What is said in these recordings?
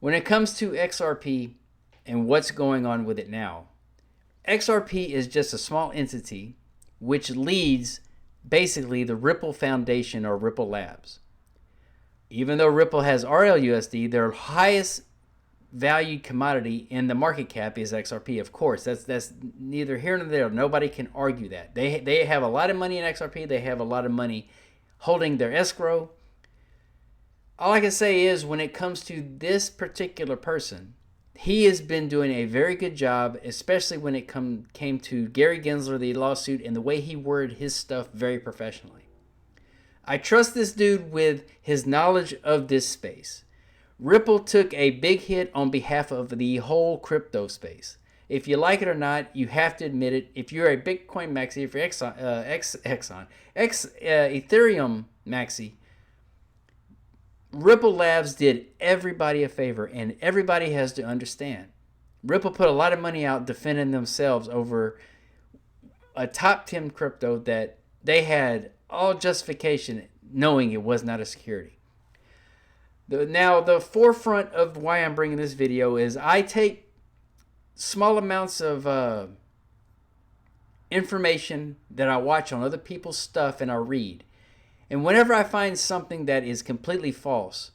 When it comes to XRP and what's going on with it now, XRP is just a small entity which leads basically the Ripple Foundation or Ripple Labs. Even though Ripple has RLUSD, their highest valued commodity in the market cap is XRP. Of course, that's neither here nor there. Nobody can argue that. They have a lot of money in XRP. They have a lot of money holding their escrow. All I can say is when it comes to this particular person, he has been doing a very good job, especially when it came to Gary Gensler, the lawsuit, and the way he worded his stuff very professionally. I trust this dude with his knowledge of this space. Ripple took a big hit on behalf of the whole crypto space. If you like it or not, you have to admit it. If you're a Bitcoin maxi, if you're Ethereum maxi, Ripple Labs did everybody a favor, and everybody has to understand. Ripple put a lot of money out defending themselves over a top 10 crypto that they had all justification knowing it was not a security. Now, the forefront of why I'm bringing this video is I take small amounts of information that I watch on other people's stuff and I read. And whenever I find something that is completely false,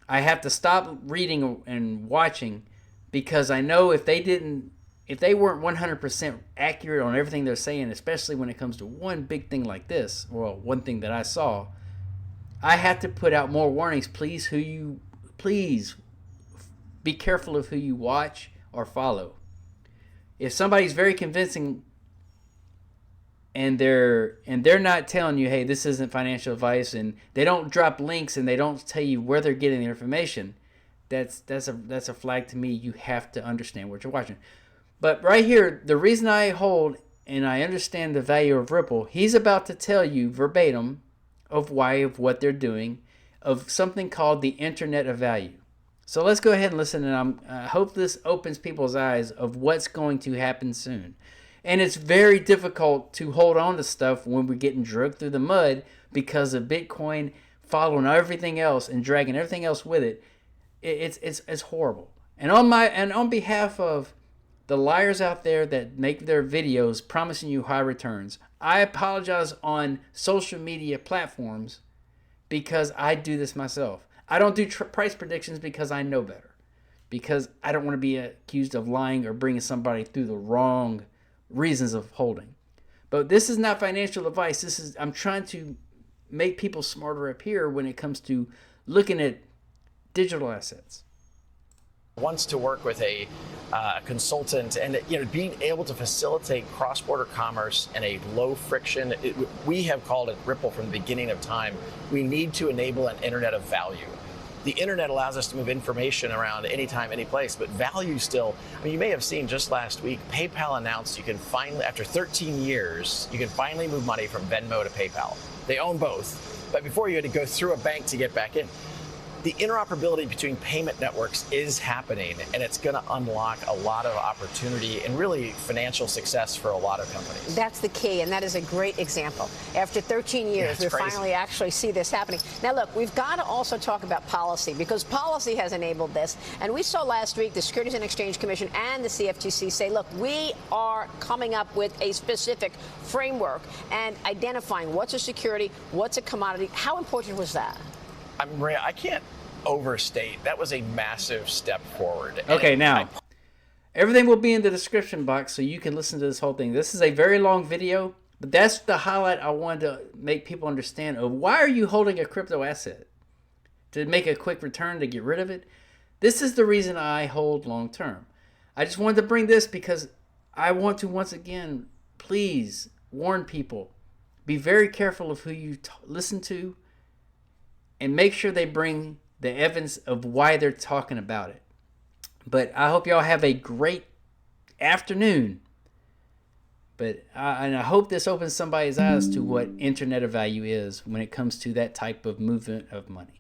I have to stop reading and watching because I know if they weren't 100% accurate on everything they're saying, especially when it comes to one big thing like this, well, one thing that I saw, I have to put out more warnings. Please be careful of who you watch or follow. If somebody's very convincing and they're not telling you, hey, this isn't financial advice, and they don't drop links and they don't tell you where they're getting the information, that's a flag to me. You have to understand what you're watching. But right here, the reason I hold and I understand the value of Ripple, he's about to tell you verbatim of what they're doing, of something called the Internet of Value. So let's go ahead and listen, and I hope this opens people's eyes of what's going to happen soon. And it's very difficult to hold on to stuff when we're getting dragged through the mud because of Bitcoin following everything else and dragging everything else with it. It's horrible. And on behalf of the liars out there that make their videos promising you high returns, I apologize on social media platforms because I do this myself. I don't do price predictions because I know better. Because I don't want to be accused of lying or bringing somebody through the wrong reasons of holding. But this is not financial advice. I'm trying to make people smarter up here when it comes to looking at digital assets. Wants to work with a consultant and being able to facilitate cross-border commerce in a low friction. We have called it Ripple from the beginning of time. We need to enable an internet of value. The internet allows us to move information around anytime, any place, but value still. I mean, you may have seen just last week, PayPal announced you can finally, after 13 years, you can finally move money from Venmo to PayPal. They own both, but before you had to go through a bank to get back in. The interoperability between payment networks is happening, and it's going to unlock a lot of opportunity and really financial success for a lot of companies. That's the key, and that is a great example. After 13 years, we finally actually see this happening. Now, look, we've got to also talk about policy, because policy has enabled this. And we saw last week the Securities and Exchange Commission and the CFTC say, look, we are coming up with a specific framework and identifying what's a security, what's a commodity. How important was that? Maria, I can't overstate. That was a massive step forward. Okay, now, everything will be in the description box so you can listen to this whole thing. This is a very long video, but that's the highlight I wanted to make people understand of why are you holding a crypto asset? To make a quick return, to get rid of it? This is the reason I hold long term. I just wanted to bring this because I want to once again, please warn people. Be very careful of who you listen to, and make sure they bring the evidence of why they're talking about it. But I hope y'all have a great afternoon. And I hope this opens somebody's eyes to what Internet of Value is when it comes to that type of movement of money.